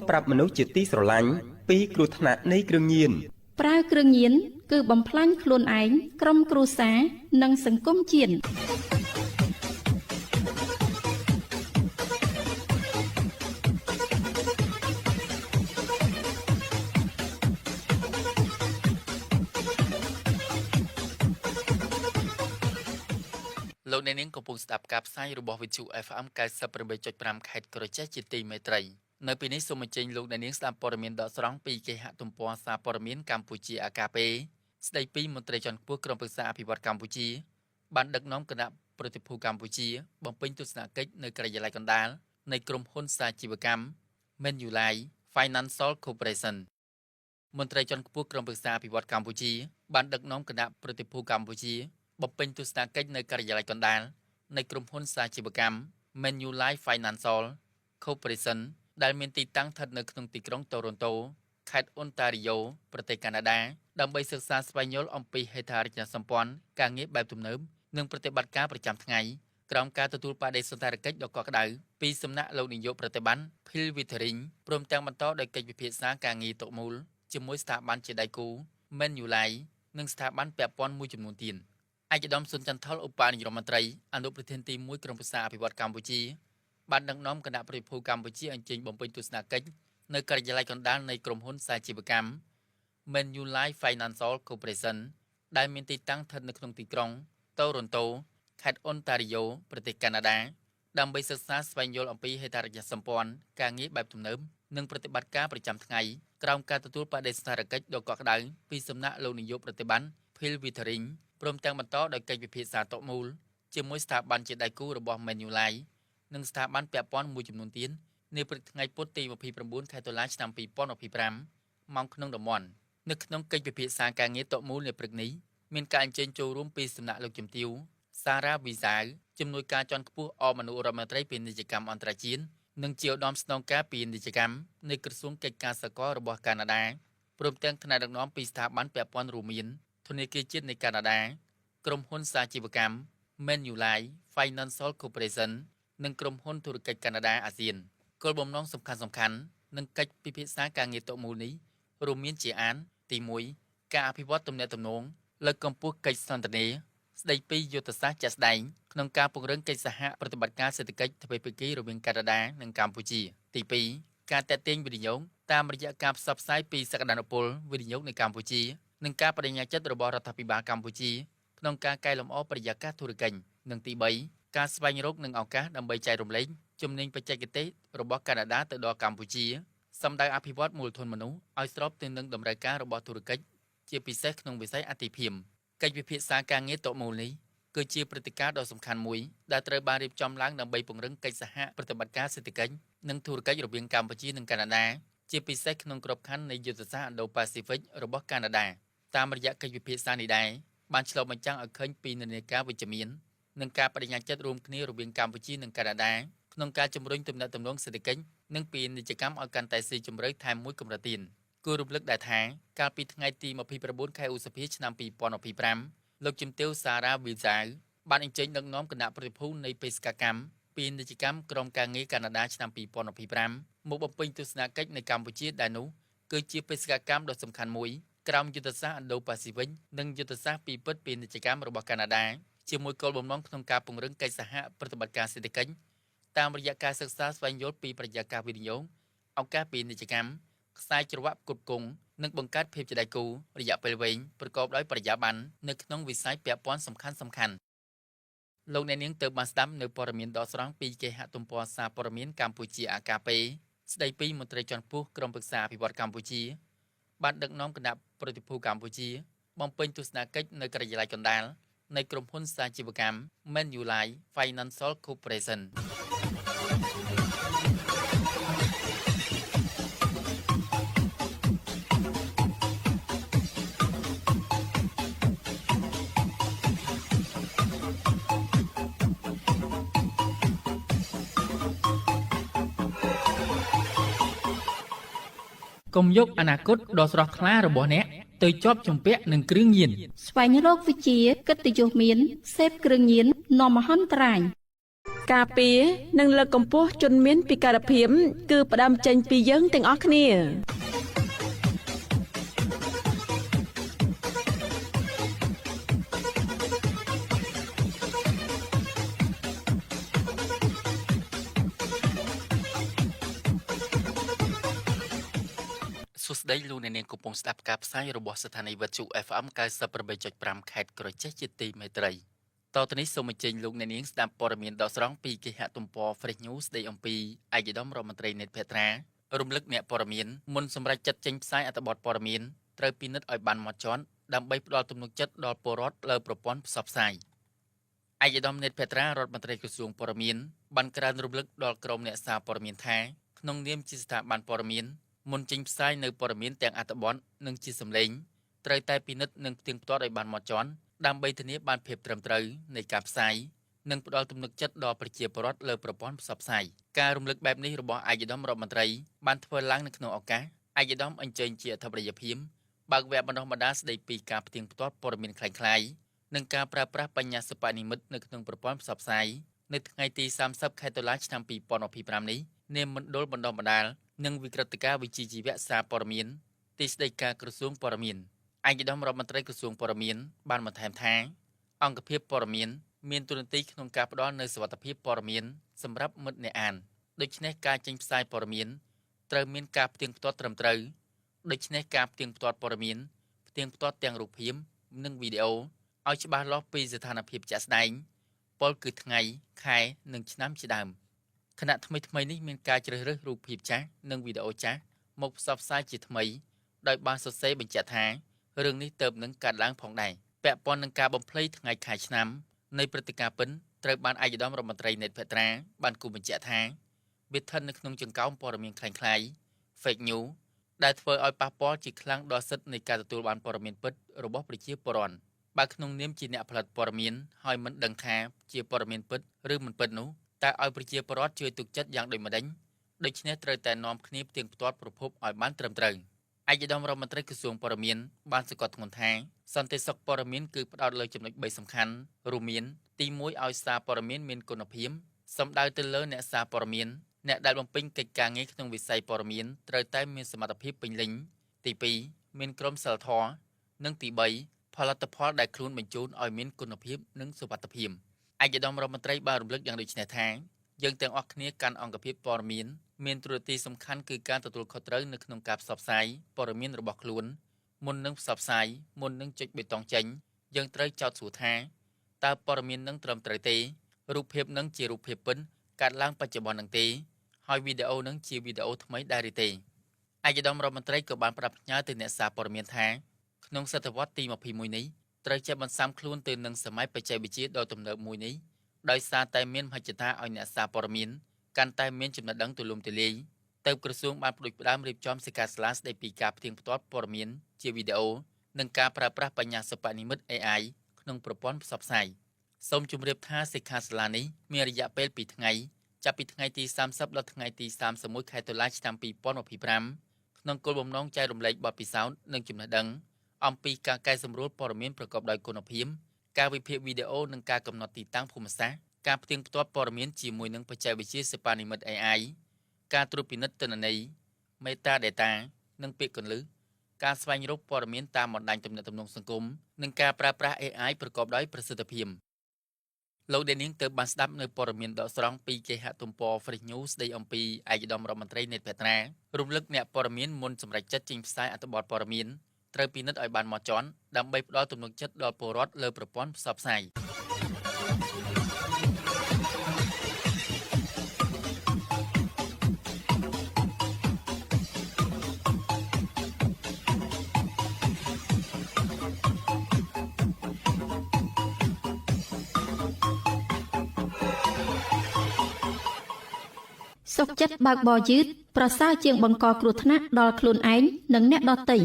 ប្រាប់មនុស្សជាទីស្រឡាញ់ពីគ្រោះថ្នាក់នៃគ្រឿងញៀនប្រើគ្រឿងញៀនគឺបំផ្លាញខ្លួនឯងក្រុមគ្រួសារនិងសង្គមជាតិលោកអ្នកនាងកំពុងស្ដាប់ការផ្សាយរបស់វិទ្យុ FM 98.5 ខេត្តក្រចេះជាទីមេត្រីនៅពេលនេះសូមអញ្ជើញលោកអ្នកនាងស្ដាប់ព័ត៌មានដកស្រង់ពីគេហទំព័រសារព័ត៌មានកម្ពុជា AKP ស្ដីពីមន្ត្រីជាន់ខ្ពស់ក្រុមប្រឹក្សាអភិវឌ្ឍកម្ពុជាបានដឹកនាំគណៈប្រតិភូកម្ពុជាបំពេញទស្សនកិច្ចនៅការិយាល័យកណ្ដាលនៃក្រុមហ៊ុនសាជីវកម្ម Manulife Financial Corporation មន្ត្រីជាន់ខ្ពស់ក្រុមប្រឹក្សាអភិវឌ្ឍកម្ពុជាបានដឹកនាំគណៈប្រតិភូកម្ពុជាបំពេញទស្សនកិច្ចនៅការិយាល័យកណ្ដាលនៃក្រុមហ៊ុនសាជីវកម្ម Manulife Financial Corporation ដែលមានទីតាំងស្ថិតនៅក្នុងទីក្រុង Toronto ខេត្ត Ontario ប្រទេសកាណាដាដើម្បីសិក្សាស្វែងយល់អំពីហេដ្ឋារចនាសម្ព័ន្ធការងារបែបទំនើបនិងប្រតិបត្តិការប្រចាំថ្ងៃក្រោមការទទួលបដិសណ្ឋារកិច្ចដ៏កក់ក្ដៅពីសំណាក់លោកនាយកប្រតិបត្តិ Phil Wittering ព្រមទាំងបន្តដោយកិច្ចពិភាក្សាការងារទុកមូលជាមួយស្ថាប័នជាដៃគូ Manulife និងស្ថាប័នពាក់ព័ន្ធមួយចំនួនទៀតឯកឧត្តមសុនចន្ទថុលឧបនាយករដ្ឋមន្ត្រីអនុប្រធានទី1ក្រុមប្រឹក្សាអភិវឌ្ឍកម្ពុជាបានដឹកនាំគណៈប្រតិភូកម្ពុជាអញ្ជើញបំពេញទស្សនកិច្ចនៅការិយាល័យកណ្ដាលនៃក្រុមហ៊ុនសាជីវកម្ម Manulife Financial Corporation ដែលមានទីតាំងស្ថិតនៅក្នុងទីក្រុង Toronto ខេត្ត Ontario ប្រទេសកាណាដាដើម្បីសិក្សាស្វែងយល់អំពីហេដ្ឋារចនាសម្ព័ន្ធការងារបែបទំនើបនិងប្រតិបត្តិការប្រចាំថ្ងៃក្រោមការទទួលបដិសណ្ឋារកិច្ចដ៏កក់ក្ដៅពីសំណាក់លោកនាយកប្រតិបត្តិ Phil Wittering ព្រមទាំងបន្តដោយកិច្ចពិភាក្សាតុមូលជាមួយស្ថាប័នជាដៃគូរបស់ Manulife និងស្ថាប័នពាក់ព័ន្ធមួយចំនួនទៀតនាព្រឹកថ្ងៃពុធទី29 ខែតុលាឆ្នាំ2025ម៉ោងក្នុងតំបន់នៅក្នុងកិច្ចពិភាក្សាការងារតុមូលនៅព្រឹកនេះមានការអញ្ជើញចូលរួមពីសំណាក់លោកជំទាវសារ៉ាវីសាវជំនួយការជាន់ខ្ពស់អមមនុស្សរដ្ឋមន្ត្រីពាណិជ្ជកម្មអន្តរជាតិនិងជាឧត្តមស្នងការពាណិជ្ជកម្មនៃក្រសួងកិច្ចការសកលរបស់កាណាដាព្រមទាំងថ្នាក់ដឹកនាំពីស្ថាប័នពាក់ព័ន្ធរួមមានធនាគារជាតិនៃកាណាដាក្រុមហ៊ុនសាជីវកម្ម Manulife Financial Corporation និងក្រុមហ៊ុនធុរកិច្ចកាណាដាអាស៊ានគោលបំណងសំខាន់ៗនិងកិច្ចពិភាក្សាការងារតុមូលនេះរួមមានជាអានទី1ការអភិវឌ្ឍទំនាក់ទំនងលើកកម្ពស់កិច្ចសន្ទនាស្ដីពីយុទ្ធសាស្ត្រជាក់ស្ដែងក្នុងការពង្រឹងកិច្ចសហប្រតិបត្តិការសេដ្ឋកិច្ចទ្វេភាគីរវាងកាណាដានិងកម្ពុជាទី2ការទាក់ទាញវិនិយោគតាមរយៈការផ្សព្វផ្សាយពីសក្តានុពលវិនិយោគនៅកម្ពុជានិងការបដិញ្ញាចិត្តរបស់រដ្ឋាភិបាលកម្ពុជាក្នុងការកែលម្អបរិយាកាសធុរកិច្ចនិងទី3ការស្វែងរកនិងឱកាសដើម្បីចែករំលែកជំនាញបច្ចេកទេសរបស់កាណាដាទៅដល់កម្ពុជាសម្ដៅអភិវឌ្ឍមូលធនមនុស្សឲ្យស្របទៅនឹងតម្រូវការរបស់ធុរកិច្ចជាពិសេសក្នុងវិស័យអាទិភាពកិច្ចពិភាក្សាការងារតុមូលនេះគឺជាព្រឹត្តិការណ៍ដ៏សំខាន់មួយដែលត្រូវបានរៀបចំឡើងដើម្បីពង្រឹងកិច្ចសហប្រតិបត្តិការសេដ្ឋកិច្ចនិងធុរកិច្ចរវាងកម្ពុជានិងកាណាដាជាពិសេសក្នុងក្របខ័ណ្ឌនៃយុទ្ធសាស្ត្រ Indo-Pacific របស់កាណាដាតាមរយៈកិច្ចពិភាក្សានេះដែរបានឆ្លុះបញ្ចាំងឲ្យឃើញពីនិន្នាការវិជ្ជមាននិងការបដិញ្ញាចិត្តរួមគ្នារវាងកម្ពុជានិងកាណាដាក្នុងការជំរុញទំនាក់ទំនងសេដ្ឋកិច្ចនិងពាណិជ្ជកម្មឲ្យកាន់តែស៊ីជម្រៅថែមមួយកម្រិតទៀតគួររំលឹកដែរថាកាលពីថ្ងៃទី29ខែឧសភាឆ្នាំ2025លោកជំទាវសារ៉ាវីសាវបានអញ្ជើញដឹកនាំគណៈប្រតិភូនៃបេសកកម្មពាណិជ្ជកម្មក្រុមការងារកាណាដាឆ្នាំ2025មកបំពេញទស្សនកិច្ចនៅកម្ពុជាដែលនោះគឺជាបេសកកម្មដ៏សំខាន់មួយក្រោមយុទ្ធសាស្ត្រ Indo-Pacific និងយុទ្ធសាស្ត្រពីពិតពាណិជ្ជកម្មរបស់កាណាដាជាមួយគោលបំណងក្នុងការពង្រឹងកិច្ចសហប្រតិបត្តិការសេដ្ឋកិច្ចតាមរយៈការសិក្សាស្វែងយល់ពីបរិយាកាសវិនិយោគឱកាសពាណិជ្ជកម្មខ្សែច្រវាក់ផ្គត់ផ្គង់និងបង្កើតភាពជាដៃគូរយៈពេលវែងប្រកបដោយបរិយាបន្ននៅក្នុងវិស័យពាក់ព័ន្ធសំខាន់ៗលោកអ្នកនាងទើបបានស្ដាប់នៅព័ត៌មានដកស្រង់ពីគេហទំព័រសារព័ត៌មានកម្ពុជា AKP ស្ដីពីមន្ត្រីជាន់ខ្ពស់ក្រុមប្រឹក្សាអភិវឌ្ឍកម្ពុជាបានដឹកនាំគណៈប្រតិភូកម្ពុជាបំពេញទស្សនកិច្ចនៅការិយាល័យកណ្ដាលនៃក្រុមហ៊ុនសាជីវកម្ម Manulife Financial Corporation កុំយកអនាគតដ៏ស្រស់ថ្លារបស់អ្នកទៅជាប់ជំពាក់នឹងគ្រឿងញៀនស្វែងរកវិជ្ជាកិត្តិយសមានសេពគ្រឿងញៀននាំមហន្តរាយ ការពារនិងលើកកម្ពស់ជនមានពិការភាពគឺផ្ដើមចេញពីយើងទាំងអស់គ្នាសួស្តីលោកអ្នកនាងកំពុងស្ដាប់ការផ្សាយរបស់ស្ថានីយ៍វិទ្យុ FM 98.5 ខេត្តក្រចេះជាទីមេត្រីតទៅនេះសូមអញ្ជើញលោកអ្នកនាងស្ដាប់ព័ត៌មានដកស្រង់ពីគេហទំព័រ Fresh News ស្ដីអំពីឯកឧត្តមរដ្ឋមន្ត្រីនេតភេត្រារំលឹកអ្នកព័ត៌មានមុនសម្រាប់ចាត់ចេញផ្សាយអត្ថបទព័ត៌មានត្រូវពិនិត្យឲ្យបានហ្មត់ចត់ដើម្បីផ្ដល់ទំនុកចិត្តដល់ពលរដ្ឋលើប្រព័ន្ធផ្សព្វផ្សាយឯកឧត្តមនេតភេត្រារដ្ឋមន្ត្រីក្រសួងព័ត៌មានបានក្រើនរំលឹកដល់ក្រុមអ្នកសារព័ត៌មានថាក្នុងនាមជាស្ថាប័នព័ត៌មានមុនចេញផ្សាយនៅព័ត៌មានទាំងអត្ថបទនិងជាសម្លេងត្រូវតែពិនិត្យនិងផ្ទៀងផ្ទាត់ឲ្យបានហ្មត់ចត់ដើម្បីធានាបានភាពត្រឹមត្រូវនៃការផ្សាយនិងផ្ដល់ទំនុកចិត្តដល់ប្រជាពលរដ្ឋលើប្រព័ន្ធផ្សព្វផ្សាយការរំលឹកបែបនេះរបស់ឯកឧត្តមរដ្ឋមន្ត្រីបានធ្វើឡើងនៅក្នុងឱកាសឯកឧត្តមអញ្ជើញជាអធិបតីភាពបើកវគ្គបណ្ដុះបណ្ដាលស្ដីពីការផ្ទៀងផ្ទាត់ព័ត៌មានคล้ายៗនិងការប្រើប្រាស់បញ្ញាសិប្បនិម្មិតនៅក្នុងប្រព័ន្ធផ្សព្វផ្សាយនៅថ្ងៃទី30 ខែតុលាឆ្នាំ2025នេះនាមមណ្ឌលបណ្ដុះបណ្ដាលនិងវិក្រិតការវិជ្ជាជីវៈសារព័ត៌មានទីស្តីការក្រសួងព័ត៌មានឯកឧត្តមរដ្ឋមន្ត្រីក្រសួងព័ត៌មានបានបន្ថែមថាអង្គភាពព័ត៌មានមានទូនាទីក្នុងការផ្ដល់នូវសុវត្ថិភាពព័ត៌មានសម្រាប់មិត្តអ្នកអានដូច្នេះការចេញផ្សាយព័ត៌មានត្រូវមានការផ្ទៀងផ្ទាត់ត្រឹមត្រូវដូច្នេះការផ្ទៀងផ្ទាត់ព័ត៌មានផ្ទៀងផ្ទាត់ទាំងរូបភាពនិងវីដេអូឲ្យច្បាស់លាស់ពីស្ថានភាពជាក់ស្ដែងពលគឺថ្ងៃខែនិងឆ្នាំជាដើមខណៈថ្មីនេះមានការជ្រើសរើសរូបភាពចាស់និងវីដេអូចាស់មកផ្សព្វផ្សាយជាថ្មីដោយបានសរសេរបញ្ជាក់ថារឿងនេះទៅនឹងកើតឡើងផងដែរពាក់ព័ន្ធនឹងការបំភ្លៃថ្ងៃខែឆ្នាំនៃព្រឹត្តិការណ៍ពិនត្រូវបានឯកឧត្តមរដ្ឋមន្ត្រីនេតភេត្រាបានគូបញ្ជាក់ថាវាស្ថិតនៅក្នុងចង្កោមព័ត៌មានคล้ายៗ fake news ដែលធ្វើឲ្យប៉ះពាល់ជាខ្លាំងដល់សិទ្ធិនៃការទទួលបានព័ត៌មានពិតរបស់ប្រជាពលរដ្ឋបើក្នុងនាមជាអ្នកផលិតព័ត៌មានហើយមិនដឹងថាជាព័ត៌មានពិតឬមិនពិតនោះតែឲ្យប្រជាពលរដ្ឋជួយទុកចិត្តយ៉ាងដូចម្ដេចដូច្នេះត្រូវតែនាំគ្នាផ្ទៀងផ្ទាត់ប្រភពឲ្យបានត្រឹមត្រូវឯកឧត្តមរដ្ឋមន្ត្រីក្រសួងព័ត៌មានបានសង្កត់ធ្ងន់ថាសន្តិសុខព័ត៌មានគឺផ្ដោតលើចំណុច3សំខាន់រួមមានទី1ឲ្យសារព័ត៌មានមានគុណភាពសំដៅទៅលើអ្នកសារព័ត៌មានអ្នកដែលបំពេញកិច្ចការងារក្នុងវិស័យព័ត៌មានត្រូវតែមានសមត្ថភាពពេញលេញទី2មានក្រុមសីលធម៌និងទី3ផលិតផលដែលខ្លួនបញ្ជូនឲ្យមានគុណភាពនិងសុវត្ថិភាពឯកឧត្តមរដ្ឋមន្ត្រីបានរំលឹកយ៉ាងដូចនេះថាយើងទាំងអស់គ្នាកាន់អង្គភាពព័ត៌មានទូរទស្សន៍សំខាន់គឺការទទួលខុសត្រូវនៅក្នុងការផ្សព្វផ្សាយព័ត៌មានរបស់ខ្លួនមុននឹងផ្សព្វផ្សាយមុននឹងចុចប៊ូតុងចេញយើងត្រូវចោទសួរថាតើព័ត៌មាននឹងត្រឹមត្រូវទេរូបភាពនឹងជារូបភាពពិតកាត់ឡើងបច្ចុប្បន្ននឹងទេហើយវីដេអូនឹងជាវីដេអូថ្មីដែរឬទេឯកឧត្តមរដ្ឋមន្ត្រីក៏បានប្រាប់ផ្ញើទៅអ្នកសារព័ត៌មានថាក្នុងសតវត្សទី21នេះត្រូវចេះបន្សាំខ្លួនទៅនឹងសម័យបច្ចេកវិទ្យាដ៏ទំនើបមួយនេះដោយសារតែមានមហិច្ឆតាឲ្យអ្នកសារព័ត៌មានកាន់តែមានចំណេះដឹងទូលំទូលាយទៅក្រសួងបានផ្ដួចផ្ដើមរៀបចំសិក្ខាសាលាស្ដីពីការផ្ទៀងផ្ទាត់ព័ត៌មានជាវីដេអូនិងការប្រើប្រាស់បញ្ញាសិប្បនិម្មិត AI ក្នុងប្រព័ន្ធផ្សព្វផ្សាយសូមជម្រាបថាសិក្ខាសាលានេះមានរយៈពេល2ថ្ងៃចាប់ពីថ្ងៃទី30ដល់ថ្ងៃទី31ខែតុលាឆ្នាំ2025ក្នុងគោលបំណងចែករំលែកបទពិសោធន៍និងចំណេះដឹងអំពីការកែសម្រួលព័ត៌មានប្រកបដោយគុណភាពការវិភាគវីដេអូនិងការកំណត់ទីតាំងភូមិសាស្ត្រការផ្ទៀងផ្ទាត់ព័ត៌មានជាមួយនឹងបច្ចេកវិទ្យាសិប្បនិម្មិត AI ការត្រួតពិនិត្យទិន្នន័យ Metadata និងពាក្យកន្លឹះការស្វែងរកព័ត៌មានតាមបណ្ដាញទំនាក់ទំនងសង្គមនិងការប្រើប្រាស់ AI ប្រកបដោយប្រសិទ្ធភាពលោកដេនីងទៅបានស្ដាប់នៅព័ត៌មានដកស្រង់ពីគេហទំព័រ Fresh News ស្ដីអំពីឯកឧត្តមរដ្ឋមន្ត្រីនេតភេត្រារំលឹកអ្នកព័ត៌មានមុនសម្រេចចិត្តចេញផ្សាយអត្ថបទព័ត៌មានត្រូវពិនិត្យឲ្យបានហ្មត់ចត់ដើម្បីផ្ដល់ទំនុកចិត្តដល់ពលរដ្ឋលើប្រព័ន្ធផ្សព្វផ្សាយសុខចិត្តបើកបរយឺតប្រសើរជាងបង្កគ្រោះថ្នាក់ដល់ខ្លួនឯងនិងអ្នកដទៃ